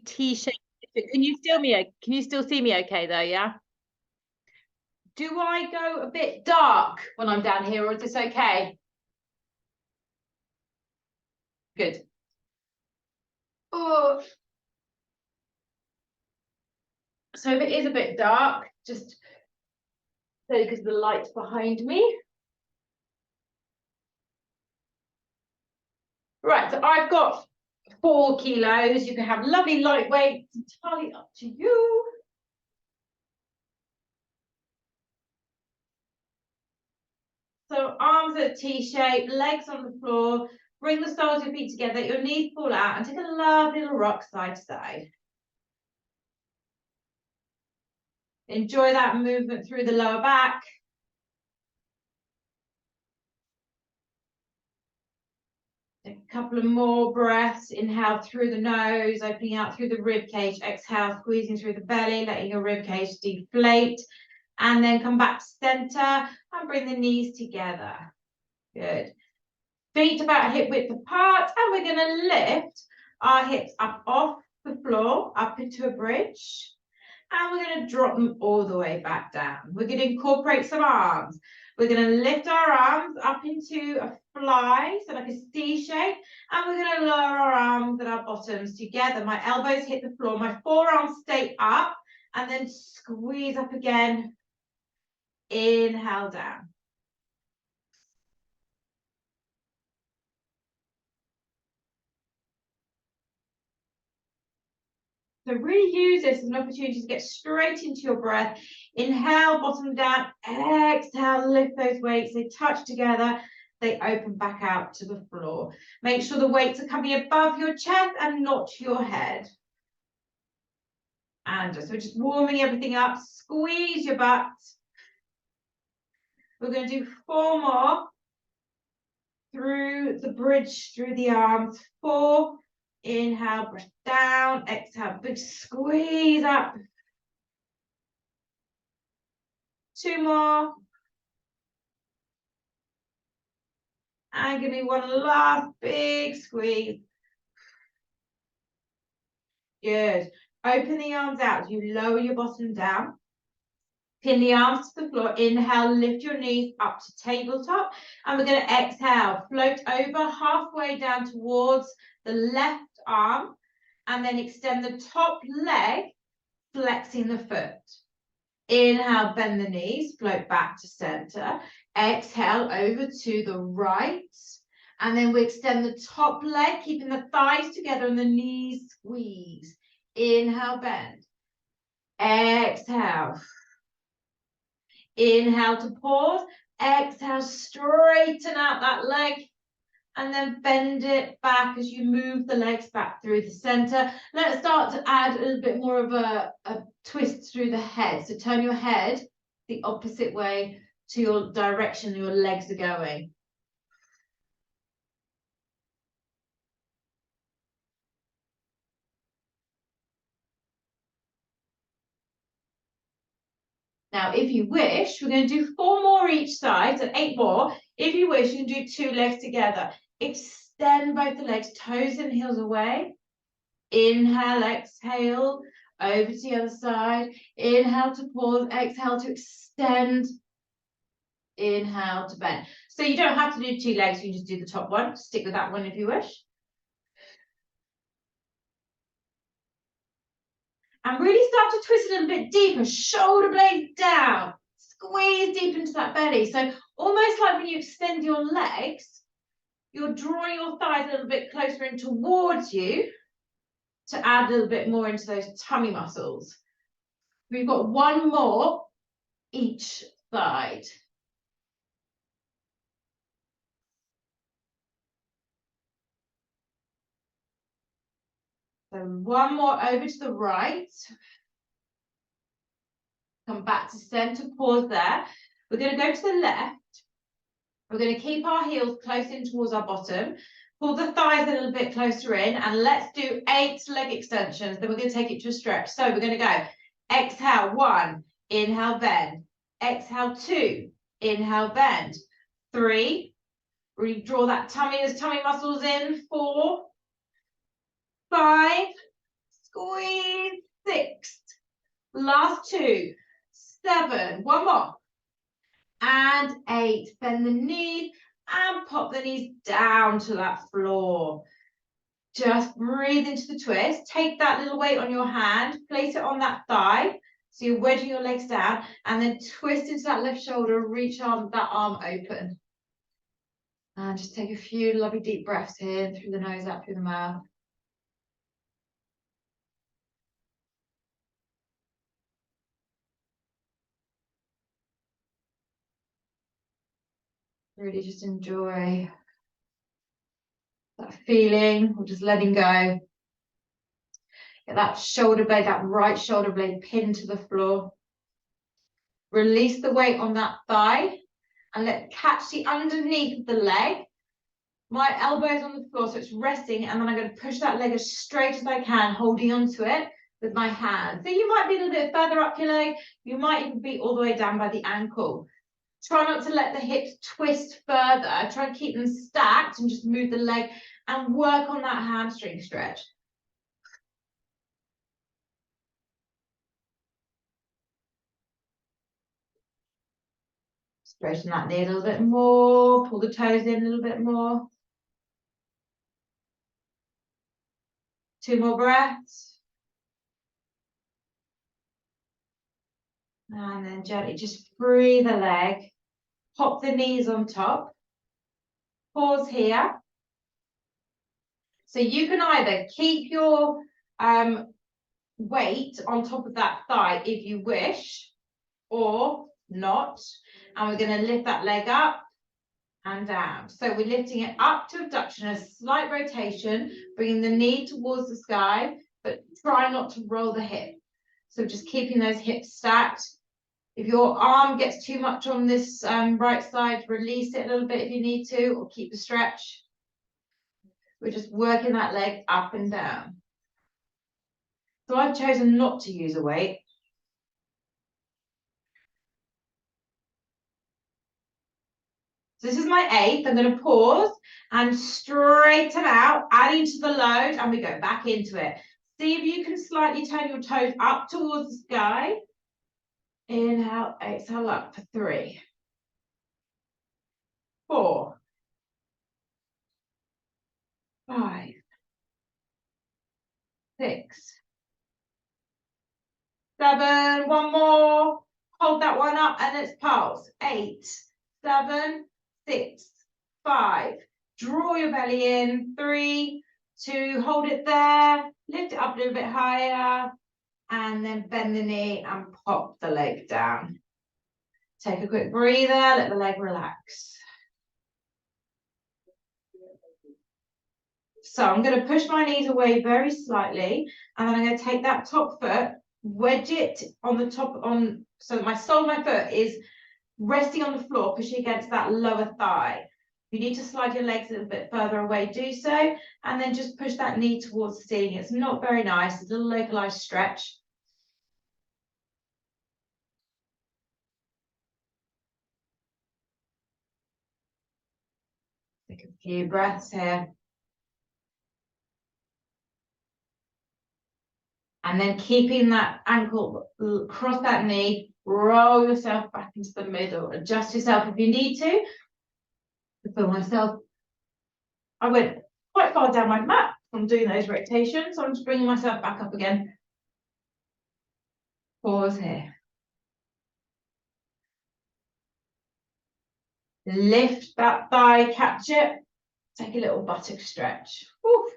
T-shape. Can you still me? Can you still see me okay though? Yeah. Do I go a bit dark when I'm down here, or is this okay? Good. Oh, so if it is a bit dark, just because the light's behind me. Right, so I've got 4 kilos. You can have lovely lightweight. It's entirely up to you. So arms at T-shape, legs on the floor. Bring the soles of your feet together. Your knees pull out and take a lovely little rock side to side. Enjoy that movement through the lower back. A couple of more breaths. Inhale through the nose, opening out through the rib cage. Exhale, squeezing through the belly, letting your rib cage deflate. And then come back to center and bring the knees together. Good. Feet about hip width apart, and we're going to lift our hips up off the floor, up into a bridge. And we're going to drop them all the way back down. We're going to incorporate some arms. We're going to lift our arms up into a fly, so like a C shape, and we're going to lower our arms and our bottoms together. My elbows hit the floor, my forearms stay up, and then squeeze up again. Inhale down. So really use this as an opportunity to get straight into your breath. Inhale, bottom down. Exhale, lift those weights. They touch together. They open back out to the floor. Make sure the weights are coming above your chest and not your head. And so just warming everything up. Squeeze your butt. We're going to do 4 more. Through the bridge, through the arms. 4. Inhale, brush down. Exhale, big squeeze up. 2 more. And give me one last big squeeze. Good. Open the arms out. You lower your bottom down. Pin the arms to the floor. Inhale, lift your knees up to tabletop. And we're going to exhale. Float over halfway down towards the left arm. And then extend the top leg, flexing the foot. Inhale, bend the knees, float back to center. Exhale, over to the right. And then we extend the top leg, keeping the thighs together and the knees squeeze. Inhale, bend. Exhale. Inhale to pause. Exhale, straighten out that leg. And then bend it back as you move the legs back through the center. Let's start to add a little bit more of a twist through the head. So turn your head the opposite way to your direction your legs are going. Now, if you wish, we're going to do 4 more each side, so 8 more. If you wish, you can do 2 legs together. Extend both the legs, toes and heels away. Inhale, exhale, over to the other side. Inhale to pause, exhale to extend. Inhale to bend. So you don't have to do 2 legs, you can just do the top one. Stick with that one if you wish. And really start to twist a little bit deeper, shoulder blades down. Squeeze deep into that belly. So almost like when you extend your legs, you're drawing your thighs a little bit closer in towards you to add a little bit more into those tummy muscles. We've got 1 more each side. So 1 more over to the right. Come back to center, pause there. We're going to go to the left. We're going to keep our heels close in towards our bottom. Pull the thighs a little bit closer in, and let's do 8 leg extensions. Then we're going to take it to a stretch. So we're going to go. Exhale, 1. Inhale, bend. Exhale, 2. Inhale, bend. 3. Really draw that those tummy muscles in. 4. 5. Last 2, 7, one more. And 8, bend the knees and pop the knees down to that floor. Just breathe into the twist. Take that little weight on your hand, place it on that thigh. So you're wedging your legs down and then twist into that left shoulder, reach that arm open. And just take a few lovely deep breaths in through the nose, out through the mouth. Really just enjoy that feeling or just letting go. Get that shoulder blade, that right shoulder blade pinned to the floor. Release the weight on that thigh and catch the underneath of the leg. My elbow's on the floor, so it's resting, and then I'm going to push that leg as straight as I can, holding onto it with my hand. So you might be a little bit further up your leg. You might even be all the way down by the ankle. Try not to let the hips twist further. Try and keep them stacked and just move the leg and work on that hamstring stretch. Straighten that knee a little bit more. Pull the toes in a little bit more. 2 more breaths. And then gently just free the leg. Pop the knees on top. Pause here. So you can either keep your weight on top of that thigh if you wish, or not. And we're going to lift that leg up and down. So we're lifting it up to abduction, a slight rotation, bringing the knee towards the sky, but try not to roll the hip. So just keeping those hips stacked. If your arm gets too much on this right side, release it a little bit if you need to, or keep the stretch. We're just working that leg up and down. So I've chosen not to use a weight. So this is my 8th. I'm going to pause and straighten out, adding to the load, and we go back into it. See if you can slightly turn your toes up towards the sky. Inhale, exhale up for 3, 4, 5, 6, 7, one more. Hold that one up and let's pulse. 8, 7, 6, 5. Draw your belly in. 3, 2, hold it there. Lift it up a little bit higher. And then bend the knee and pop the leg down. Take a quick breather, let the leg relax. So I'm going to push my knees away very slightly, and then I'm going to take that top foot, wedge it on the top, so that my sole of my foot is resting on the floor, pushing against that lower thigh. If you need to slide your legs a little bit further away, do so, and then just push that knee towards the ceiling. It's not very nice, it's a little localized stretch. Take a few breaths here. And then keeping that ankle, cross that knee, roll yourself back into the middle. Adjust yourself if you need to. For myself, I went quite far down my mat from doing those rotations, so I'm just bringing myself back up again. Pause here. Lift that thigh, catch it. Take a little buttock stretch. Whew.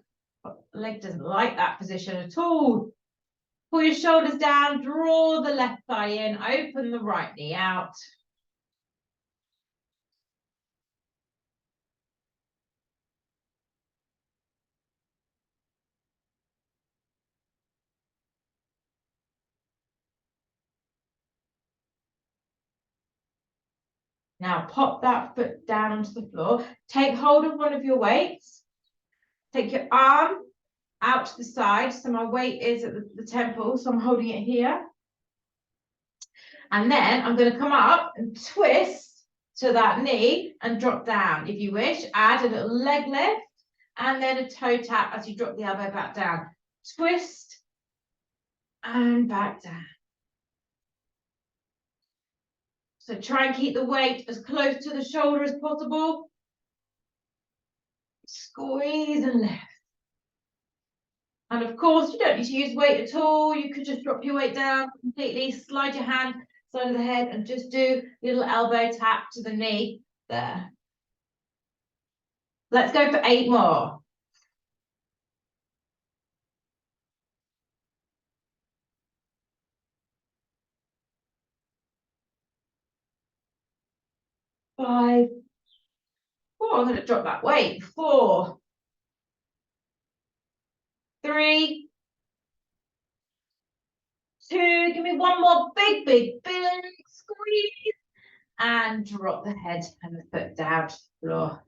The leg doesn't like that position at all. Pull your shoulders down, draw the left thigh in, open the right knee out. Now pop that foot down onto the floor. Take hold of one of your weights. Take your arm out to the side. So my weight is at the temple, so I'm holding it here. And then I'm going to come up and twist to that knee and drop down. If you wish, add a little leg lift and then a toe tap as you drop the elbow back down. Twist and back down. So try and keep the weight as close to the shoulder as possible. Squeeze and lift. And of course, you don't need to use weight at all. You could just drop your weight down completely, slide your hand side of the head and just do a little elbow tap to the knee there. Let's go for 8 more. 5, 4, I'm going to drop that weight. 4, 3, 2, give me one more big squeeze. And drop the head and the foot down to the floor.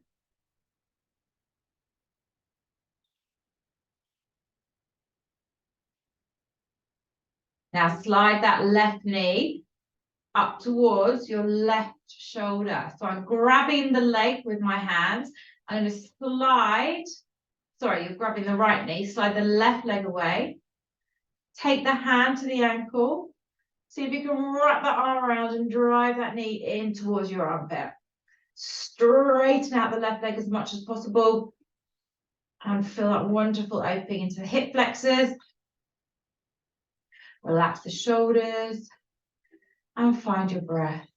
Now slide that left knee up towards your left shoulder. So I'm grabbing the leg with my hands. I'm going to slide, sorry, you're grabbing the right knee, slide the left leg away. Take the hand to the ankle. See if you can wrap that arm around and drive that knee in towards your armpit. Straighten out the left leg as much as possible. And feel that wonderful opening into the hip flexors. Relax the shoulders. And find your breath.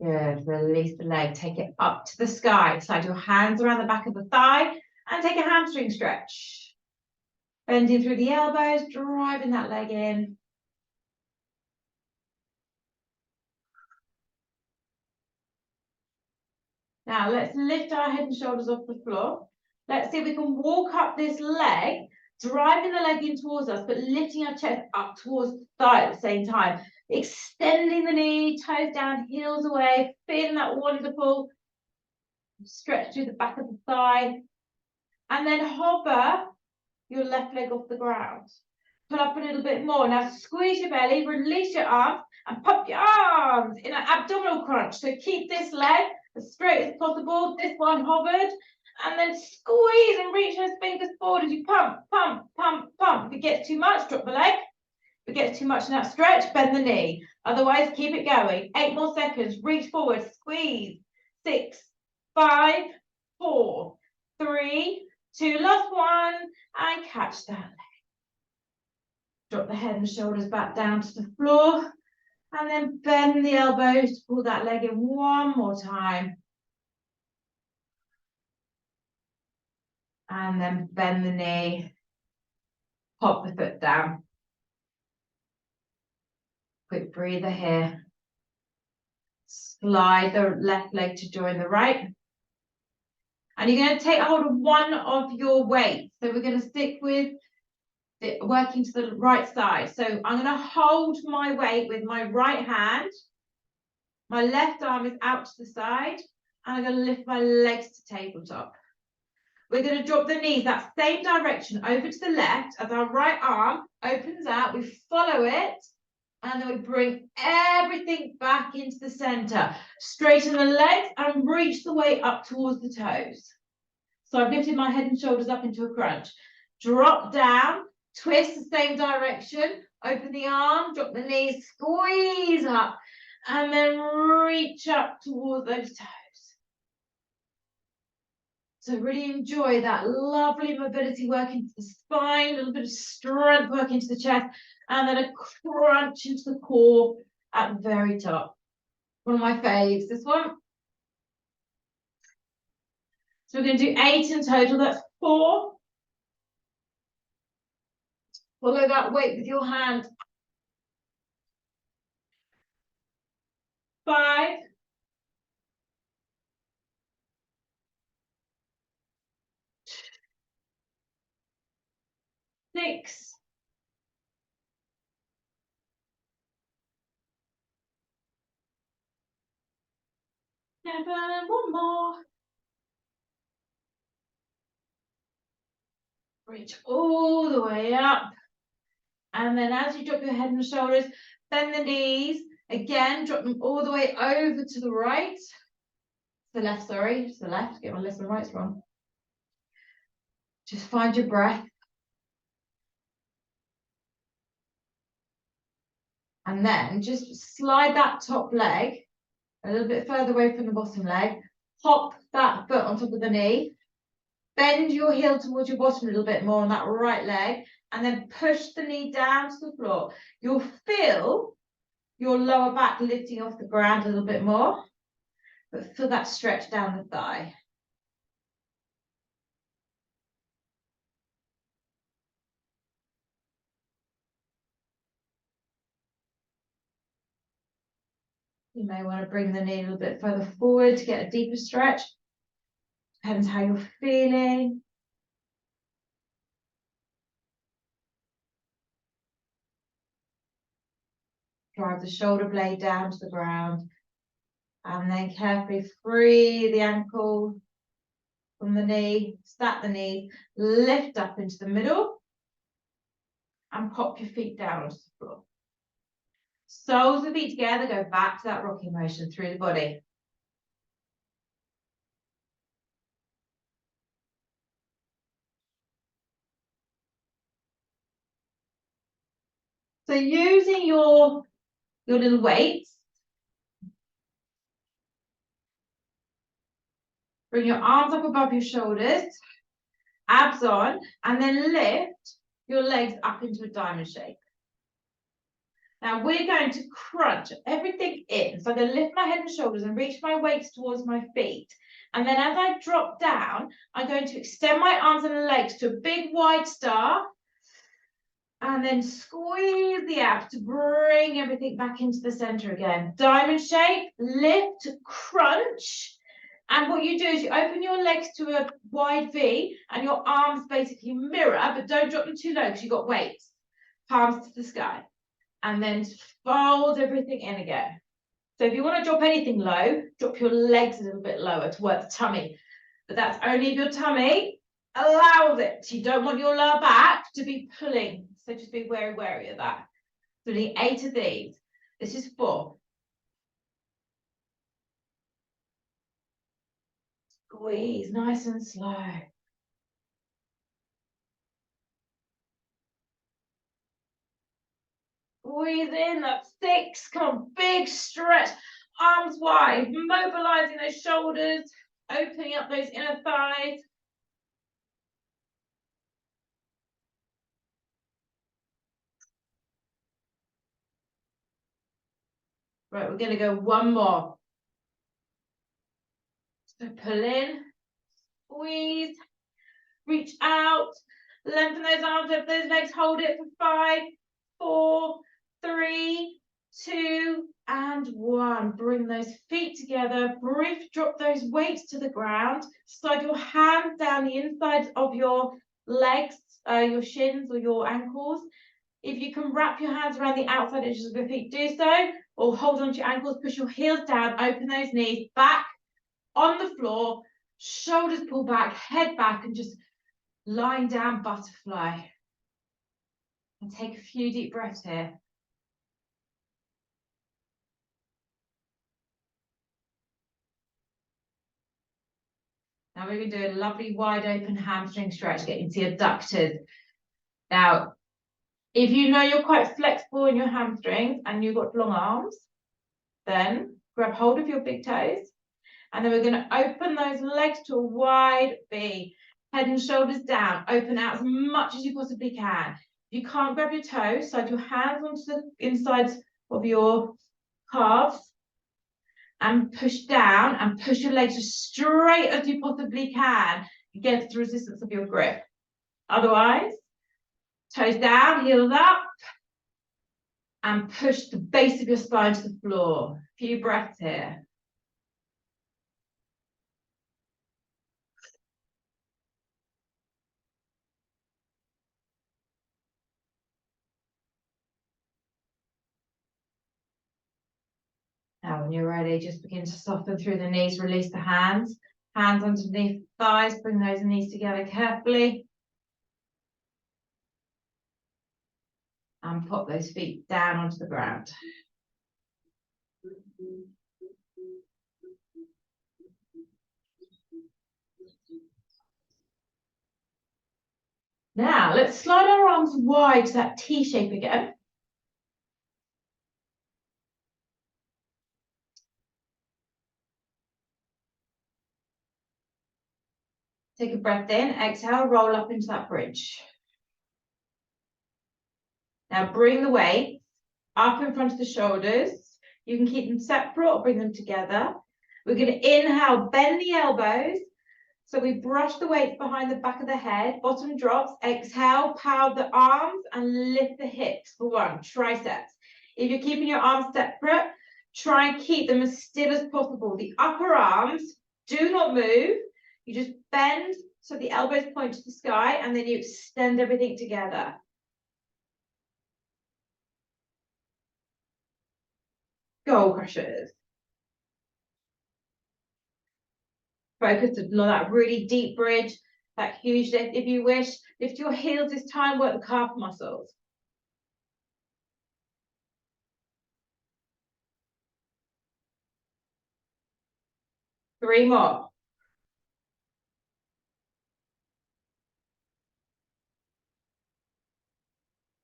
Good, release the leg, take it up to the sky, slide your hands around the back of the thigh and take a hamstring stretch. Bending through the elbows, driving that leg in. Now let's lift our head and shoulders off the floor. Let's see if we can walk up this leg, driving the leg in towards us, but lifting our chest up towards the thigh at the same time. Extending the knee, toes down, heels away, feeling that wonderful stretch through the back of the thigh. And then hover your left leg off the ground. Pull up a little bit more. Now squeeze your belly, release your arms, and pop your arms in an abdominal crunch. So keep this leg as straight as possible. This one hovered. And then squeeze and reach those fingers forward as you pump, pump, pump, pump. If it gets too much, drop the leg. If it gets too much in that stretch, bend the knee. Otherwise, keep it going. 8 more seconds. Reach forward, squeeze. 6, 5, 4, 3, 2, last one. And catch that leg. Drop the head and shoulders back down to the floor. And then bend the elbows to pull that leg in one more time. And then bend the knee. Pop the foot down. Quick breather here. Slide the left leg to join the right. And you're going to take hold of one of your weights. So we're going to stick with working to the right side. So I'm going to hold my weight with my right hand. My left arm is out to the side. And I'm going to lift my legs to tabletop. We're going to drop the knees that same direction over to the left as our right arm opens out. We follow it. And then we bring everything back into the center. Straighten the legs and reach the way up towards the toes. So I've lifted my head and shoulders up into a crunch. Drop down, twist the same direction, open the arm, drop the knees, squeeze up, and then reach up towards those toes. So really enjoy that lovely mobility work into the spine, a little bit of strength work into the chest, and then a crunch into the core at the very top. One of my faves, this one. So we're going to do 8 in total, that's 4. Follow that weight with your hand. 5. 6. 7, one more. Reach all the way up. And then as you drop your head and shoulders, bend the knees. Again, drop them all the way over to the right. To the left, sorry, to the left. Get my left and rights wrong. Just find your breath. And then just slide that top leg a little bit further away from the bottom leg. Pop that foot on top of the knee. Bend your heel towards your bottom a little bit more on that right leg. And then push the knee down to the floor. You'll feel your lower back lifting off the ground a little bit more. But feel that stretch down the thigh. You may want to bring the knee a little bit further forward to get a deeper stretch. Depends how you're feeling. Drive the shoulder blade down to the ground. And then carefully free the ankle from the knee. Stack the knee. Lift up into the middle. And pop your feet down onto the floor. Soles of the feet together, go back to that rocking motion through the body. So using your little weights, bring your arms up above your shoulders, abs on, and then lift your legs up into a diamond shape. Now we're going to crunch everything in. So I'm going to lift my head and shoulders and reach my weights towards my feet. And then as I drop down, I'm going to extend my arms and legs to a big wide star. And then squeeze the abs to bring everything back into the center again. Diamond shape, lift, crunch. And what you do is you open your legs to a wide V and your arms basically mirror, but don't drop them too low because you've got weights. Palms to the sky. And then fold everything in again. So if you want to drop anything low, drop your legs a little bit lower to work the tummy. But that's only if your tummy allows it. You don't want your lower back to be pulling. So just be wary of that. So we need 8 of these. This is 4. Squeeze nice and slow. Squeeze in, that's 6. Come on, big stretch. Arms wide, mobilizing those shoulders, opening up those inner thighs. Right, we're going to go one more. So pull in, squeeze, reach out, lengthen those arms up, those legs, hold it for 5, 4, 3, 2, and 1. Bring those feet together, brief, drop those weights to the ground, slide your hands down the insides of your legs, your shins or your ankles. If you can wrap your hands around the outside edges of your feet, do so, or hold onto your ankles, push your heels down, open those knees, back on the floor, shoulders pull back, head back, and just lying down butterfly. And take a few deep breaths here. Now we're going to do a lovely wide open hamstring stretch, get into your adductors. Now, if you know you're quite flexible in your hamstrings and you've got long arms, then grab hold of your big toes. And then we're going to open those legs to a wide V. Head and shoulders down. Open out as much as you possibly can. If you can't grab your toes, slide your hands onto the insides of your calves. And push down and push your legs as straight as you possibly can against the resistance of your grip. Otherwise, toes down, heels up, and push the base of your spine to the floor. A few breaths here. Now, when you're ready, just begin to soften through the knees, release the hands. Hands underneath the thighs, bring those knees together carefully. And pop those feet down onto the ground. Now, let's slide our arms wide to that T shape again. Take a breath in, exhale, roll up into that bridge. Now bring the weight up in front of the shoulders. You can keep them separate or bring them together. We're going to inhale, bend the elbows. So we brush the weights behind the back of the head, bottom drops, exhale, power the arms and lift the hips for one, triceps. If you're keeping your arms separate, try and keep them as still as possible. The upper arms do not move. You just bend so the elbows point to the sky and then you extend everything together. Goal crushers. Focus on that really deep bridge, that huge lift. If you wish, lift your heels this time, work the calf muscles. Three more.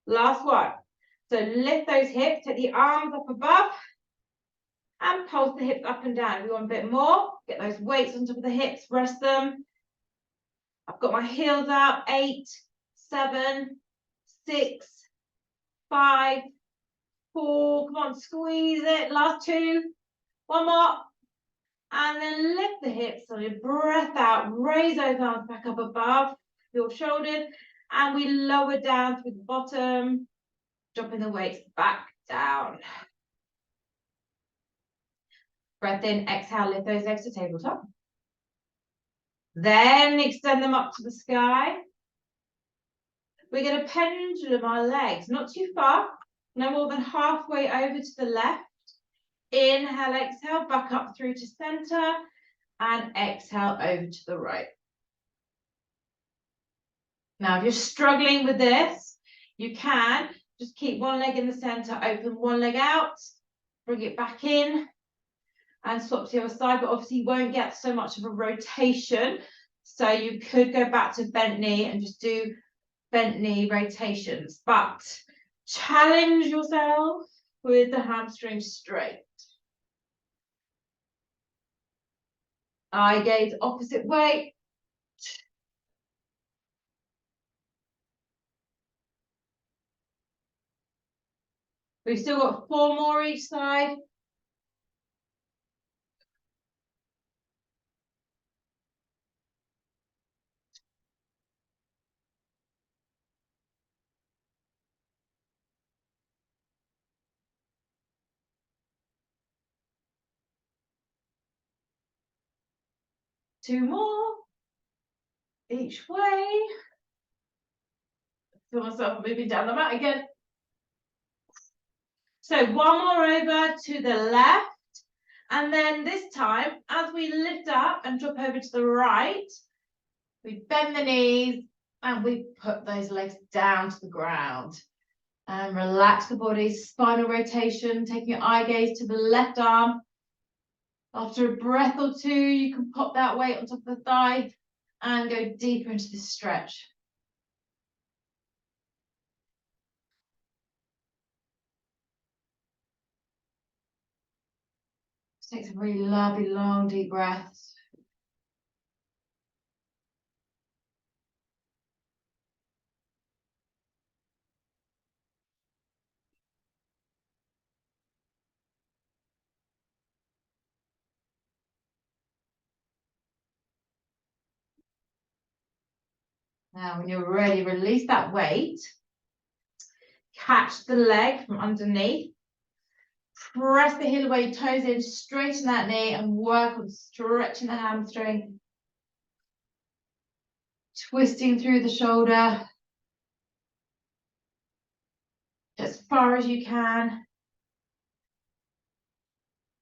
Last one. So lift those hips, take the arms up above and pulse the hips up and down. We want a bit more. Get those weights on top of the hips, rest them. I've got my heels out. 8, 7, 6, 5, 4. Come on, squeeze it. Last 2. One more. And then lift the hips, so your breath out, raise those arms back up above your shoulders, and we lower down through the bottom, dropping the weights back down. Breath in, exhale, lift those legs to tabletop. Then extend them up to the sky. We're going to pendulum our legs, not too far, no more than halfway over to the left. Inhale, exhale, back up through to center, and exhale over to the right. Now, if you're struggling with this, you can just keep one leg in the center, open one leg out, bring it back in, and swap to the other side, but obviously you won't get so much of a rotation. So you could go back to bent knee and just do bent knee rotations, but challenge yourself with the hamstring straight. Eye gaze opposite way. We've still got 4 more each side. Two more each way. Feel myself moving down the mat again. So one more over to the left. And then this time, as we lift up and drop over to the right, we bend the knees and we put those legs down to the ground. And relax the body, spinal rotation, taking your eye gaze to the left arm. After a breath or two, you can pop that weight on top of the thigh and go deeper into this stretch. Just take some really lovely, long, deep breaths. Now, when you're ready, release that weight. Catch the leg from underneath. Press the heel away, toes in, straighten that knee and work on stretching the hamstring. Twisting through the shoulder as far as you can.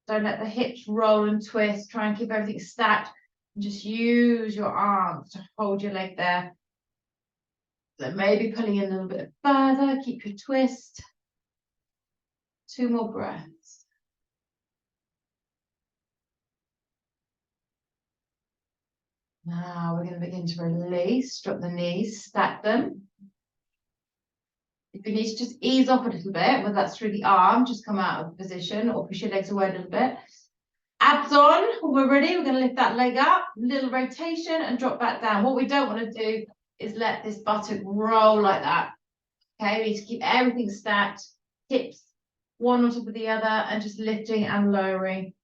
Don't let the hips roll and twist. Try and keep everything stacked. And just use your arms to hold your leg there. So maybe pulling in a little bit further, keep your twist. 2 more breaths. Now we're going to begin to release, drop the knees, stack them. If you need to just ease off a little bit, whether that's through the arm, just come out of position or push your legs away a little bit. Abs on, when we're ready, we're going to lift that leg up, little rotation and drop back down. What we don't want to do is let this buttock roll like that. Okay, we need to keep everything stacked, hips one on top of the other and just lifting and lowering.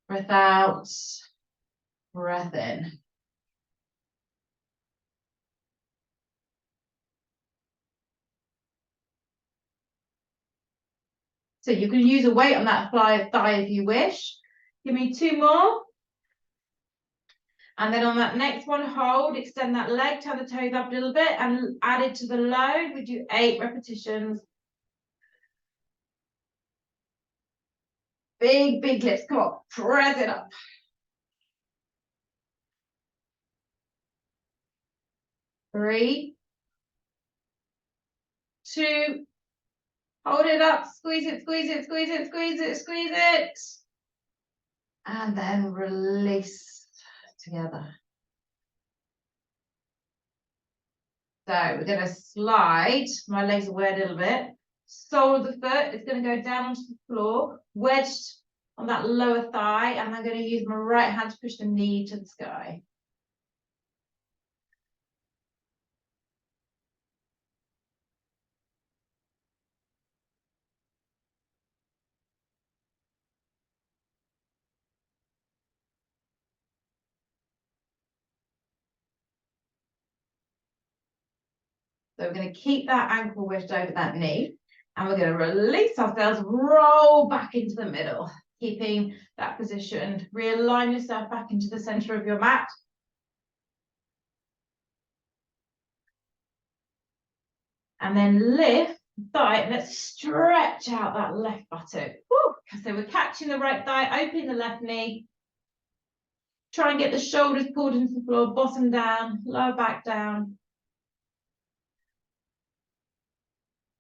Breath out, breath in. So you can use a weight on that thigh if you wish. Give me 2 more. And then on that next one, hold, extend that leg, turn the toes up a little bit and add it to the load. We do 8 repetitions. Big, big lifts. Come on, press it up. 3, 2, hold it up, squeeze it, squeeze it, squeeze it, squeeze it, squeeze it. And then release together. So we're going to slide my legs away a little bit. Sole of the foot is going to go down onto the floor, wedged on that lower thigh, and I'm going to use my right hand to push the knee to the sky. So we're going to keep that ankle wedged over that knee, and we're going to release ourselves, roll back into the middle, keeping that position. Realign yourself back into the center of your mat. And then lift the thigh, and let's stretch out that left buttock. Woo. So we're catching the right thigh, opening the left knee. Try and get the shoulders pulled into the floor, bottom down, lower back down.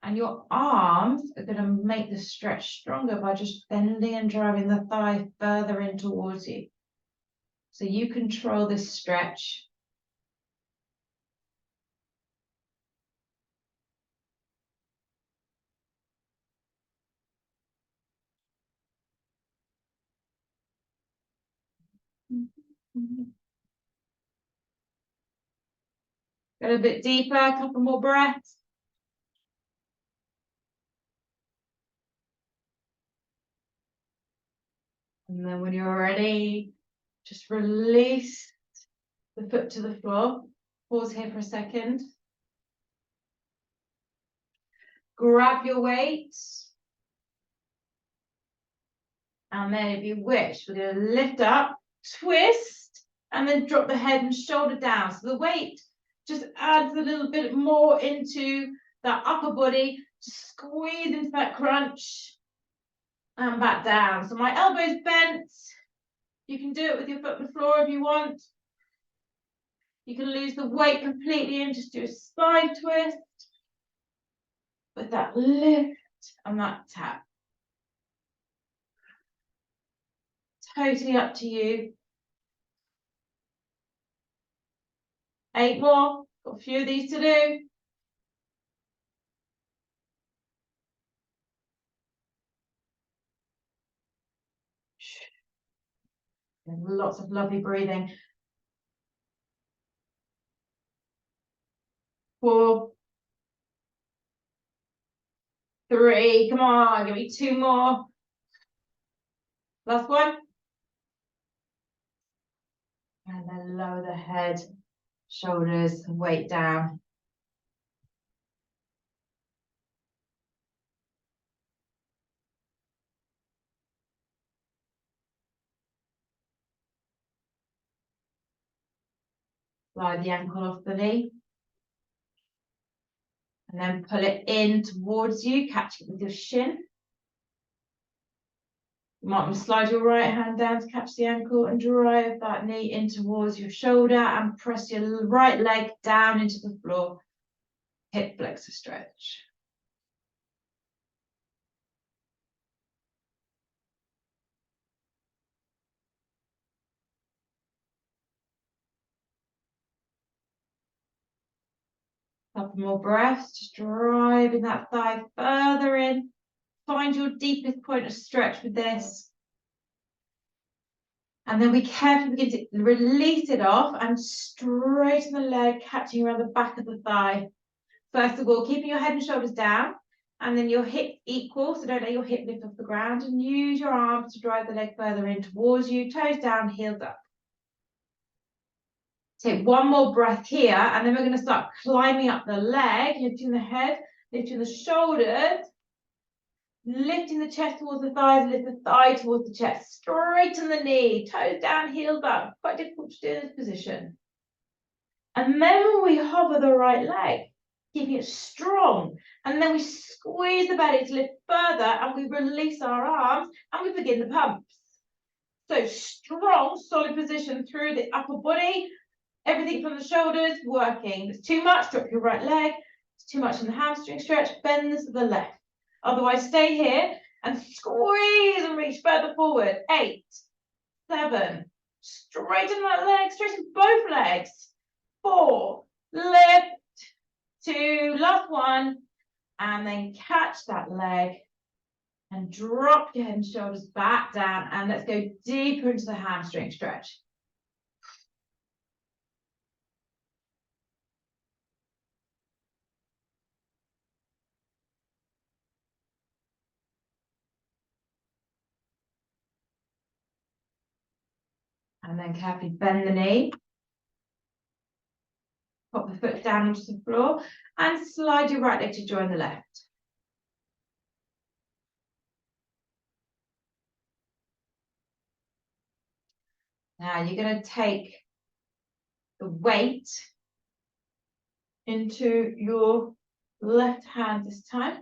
And your arms are going to make the stretch stronger by just bending and driving the thigh further in towards you. So you control this stretch. Go a bit deeper, a couple more breaths. And then when you're ready, just release the foot to the floor. Pause here for a second. Grab your weights. And then if you wish, we're going to lift up, twist, and then drop the head and shoulder down. So the weight just adds a little bit more into that upper body. Just squeeze into that crunch and back down. So my elbows bent. You can do it with your foot on the floor if you want. You can lose the weight completely and just do a side twist with that lift and that tap. Totally up to you. 8 more. Got a few of these to do. And lots of lovely breathing. 4, 3, come on, give me 2 more. Last one. And then lower the head, shoulders, and weight down. Slide the ankle off the knee. And then pull it in towards you, catch it with your shin. You might want to slide your right hand down to catch the ankle and drive that knee in towards your shoulder and press your right leg down into the floor. Hip flexor stretch. Couple more breaths, just driving that thigh further in. Find your deepest point of stretch with this. And then we carefully begin to release it off and straighten the leg, catching around the back of the thigh. First of all, keeping your head and shoulders down, and then your hips equal, so don't let your hip lift off the ground, and use your arms to drive the leg further in towards you, toes down, heels up. Take one more breath here, and then we're going to start climbing up the leg, lifting the head, lifting the shoulders, lifting the chest towards the thighs, lift the thigh towards the chest, straighten the knee, toes down, heels up. Quite difficult to do in this position. And then we hover the right leg, keeping it strong. And then we squeeze the belly to lift further, and we release our arms, and we begin the pumps. So strong, solid position through the upper body, everything from the shoulders working. If it's too much, drop your right leg. If it's too much in the hamstring stretch, bend this to the left. Otherwise, stay here and squeeze and reach further forward. 8, 7, straighten that leg, straighten both legs. 4, lift, 2, last one, and then catch that leg and drop your head and shoulders back down, and let's go deeper into the hamstring stretch. And then carefully bend the knee. Pop the foot down onto the floor and slide your right leg to join the left. Now you're going to take the weight into your left hand this time.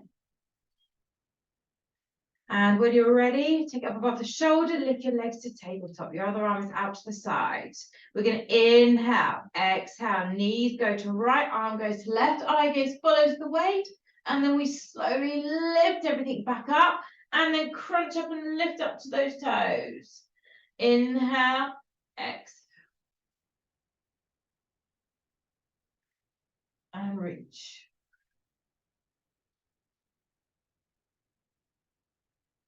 And when you're ready, take it up above the shoulder, lift your legs to tabletop. Your other arm is out to the side. We're going to inhale, exhale, knees go to right, arm goes to left, eye gaze follows the weight. And then we slowly lift everything back up and then crunch up and lift up to those toes. Inhale, exhale. And reach.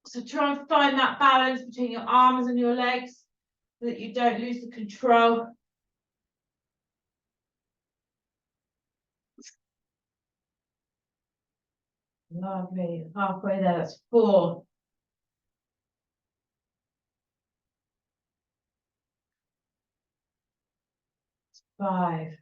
So try and find that balance between your arms and your legs so that you don't lose the control. Lovely. Halfway there, that's 4. 5.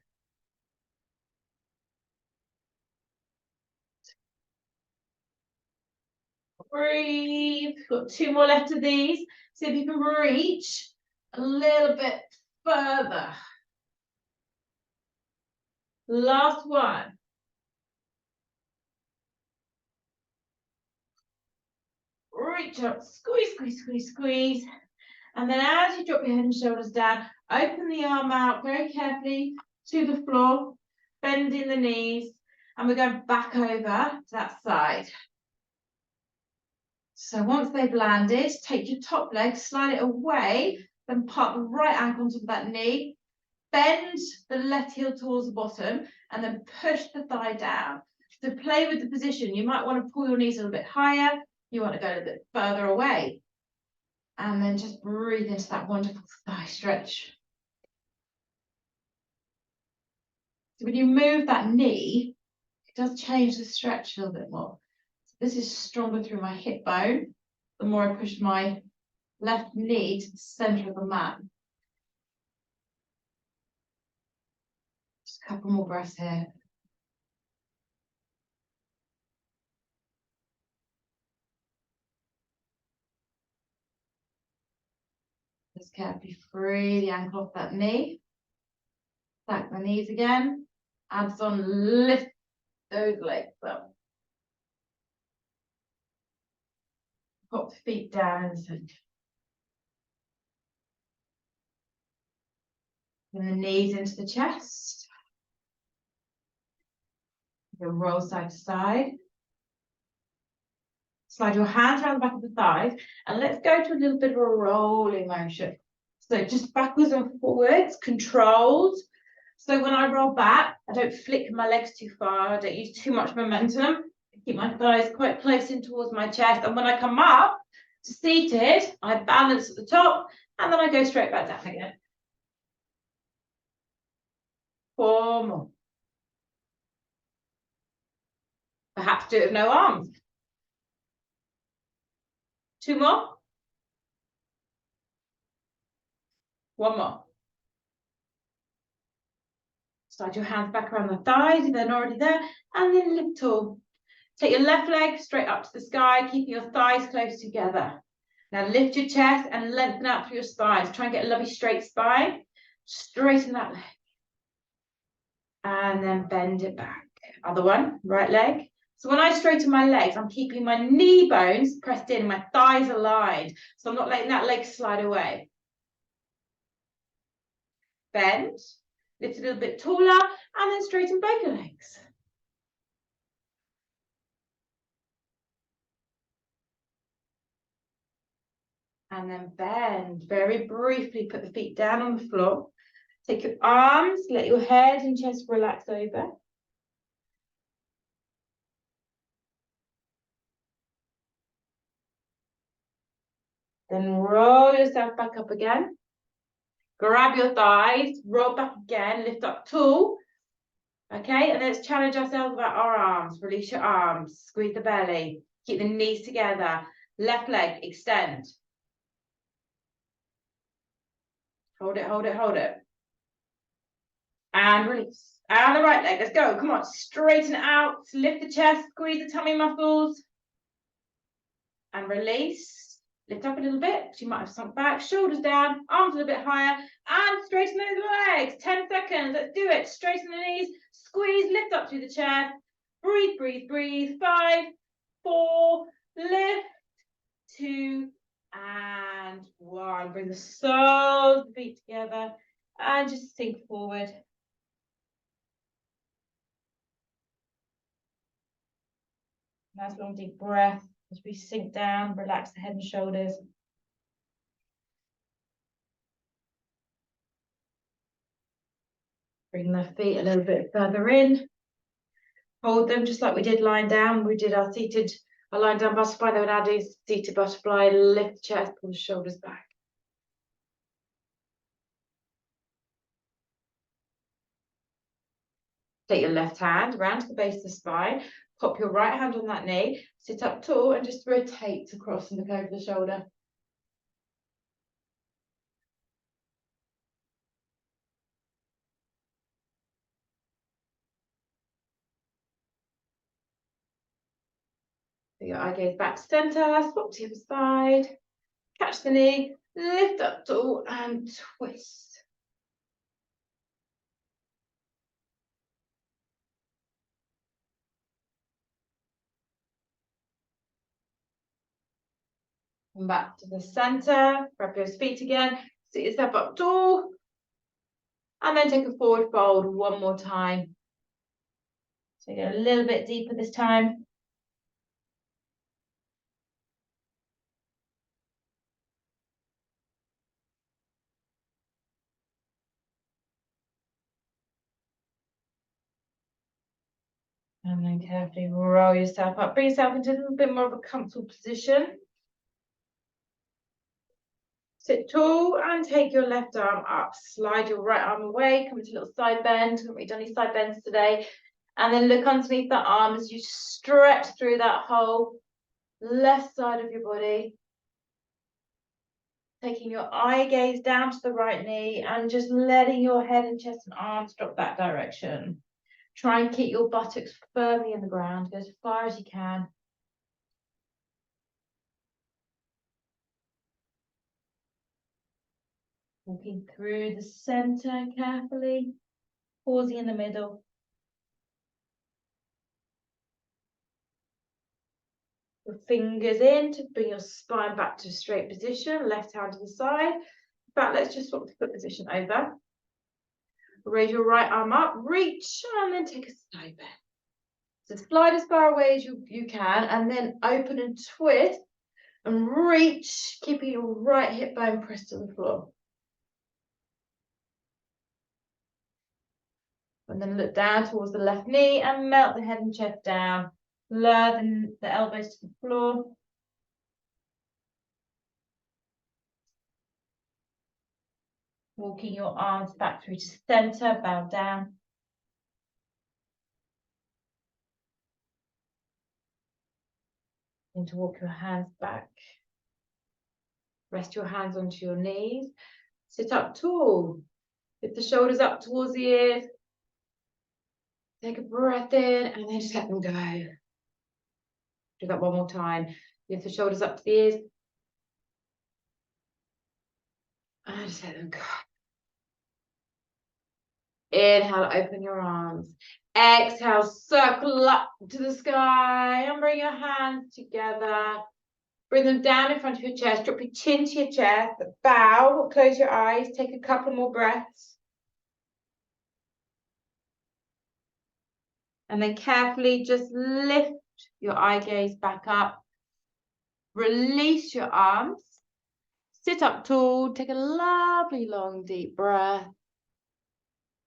3. Got 2 more left of these. See if you can reach a little bit further. Last one. Reach up, squeeze, squeeze, squeeze, squeeze. And then as you drop your head and shoulders down, open the arm out very carefully to the floor, bending the knees, and we're going back over to that side. So once they've landed, take your top leg, slide it away, then pop the right ankle onto that knee, bend the left heel towards the bottom, and then push the thigh down. To play with the position, you might want to pull your knees a little bit higher, you want to go a little bit further away. And then just breathe into that wonderful thigh stretch. So when you move that knee, it does change the stretch a little bit more. So this is stronger through my hip bone. The more I push my left knee to the center of the mat. Just a couple more breaths here. Just carefully free the ankle off that knee. Stack the knees again. Abs on, lift those legs up. Pop the feet down in the centre. And the knees into the chest. You'll roll side to side. Slide your hands around the back of the thighs. And let's go to a little bit of a rolling motion. So just backwards and forwards, controlled. So when I roll back, I don't flick my legs too far. I don't use too much momentum. I keep my thighs quite close in towards my chest. And when I come up to seated, I balance at the top. And then I go straight back down again. 4 more. Perhaps do it with no arms. 2 more. 1 more. Slide your hands back around the thighs if they're not already there, and then lift tall. Take your left leg straight up to the sky, keeping your thighs close together. Now lift your chest and lengthen out through your spine. Try and get a lovely straight spine. Straighten that leg. And then bend it back. Other one, right leg. So when I straighten my legs, I'm keeping my knee bones pressed in, my thighs aligned. So I'm not letting that leg slide away. Bend. Lift a little bit taller, and then straighten both your legs. And then bend. Very briefly, put the feet down on the floor. Take your arms, let your head and chest relax over. Then roll yourself back up again. Grab your thighs, roll back again, lift up tall. Okay, and let's challenge ourselves about our arms. Release your arms, squeeze the belly, keep the knees together. Left leg, extend. Hold it, hold it, hold it. And release. And the right leg, let's go. Come on, straighten out, lift the chest, squeeze the tummy muscles. And release. Lift up a little bit, you might have sunk back, shoulders down, arms a little bit higher, and straighten those legs. 10 seconds, let's do it. Straighten the knees, squeeze, lift up through the chest. Breathe, breathe, breathe. 5, 4, lift, 2, and 1. Bring the soles of the feet together, and just sink forward. Nice long deep breath as we sink down, relax the head and shoulders. Bring the feet a little bit further in. Hold them just like we did lying down. We did our lying down butterfly, then we'll now do seated butterfly. Lift the chest, pull the shoulders back. Take your left hand around to the base of the spine. Pop your right hand on that knee. Sit up tall and just rotate across and look over the shoulder. So your eye gaze back to center, swap to the other side. Catch the knee, lift up tall and twist. Come back to the center, grab your feet again, sit yourself up tall, and then take a forward fold one more time. So go a little bit deeper this time. And then carefully roll yourself up, bring yourself into a little bit more of a comfortable position. Sit tall and take your left arm up. Slide your right arm away, come into a little side bend. Haven't really done any side bends today. And then look underneath that arm as you stretch through that whole left side of your body. Taking your eye gaze down to the right knee and just letting your head and chest and arms drop that direction. Try and keep your buttocks firmly in the ground. Go as far as you can. Walking through the center carefully, pausing in the middle. the fingers in to bring your spine back to a straight position, left hand to the side. In fact, let's just swap the foot position over. Raise your right arm up, reach, and then take a side bend. So slide as far away as you can, and then open and twist and reach, keeping your right hip bone pressed to the floor. And then look down towards the left knee and melt the head and chest down. Lower the elbows to the floor. Walking your arms back through to center, bow down. And to walk your hands back. Rest your hands onto your knees. Sit up tall. Lift the shoulders up towards the ears. Take a breath in and then just let them go. Do that one more time. Lift the shoulders up to the ears. And just let them go. Inhale, open your arms. Exhale, circle up to the sky and bring your hands together. Bring them down in front of your chest. Drop your chin to your chest. Bow, close your eyes. Take a couple more breaths. And then carefully just lift your eye gaze back up. Release your arms. Sit up tall. Take a lovely long deep breath.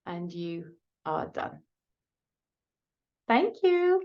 And you are done. Thank you.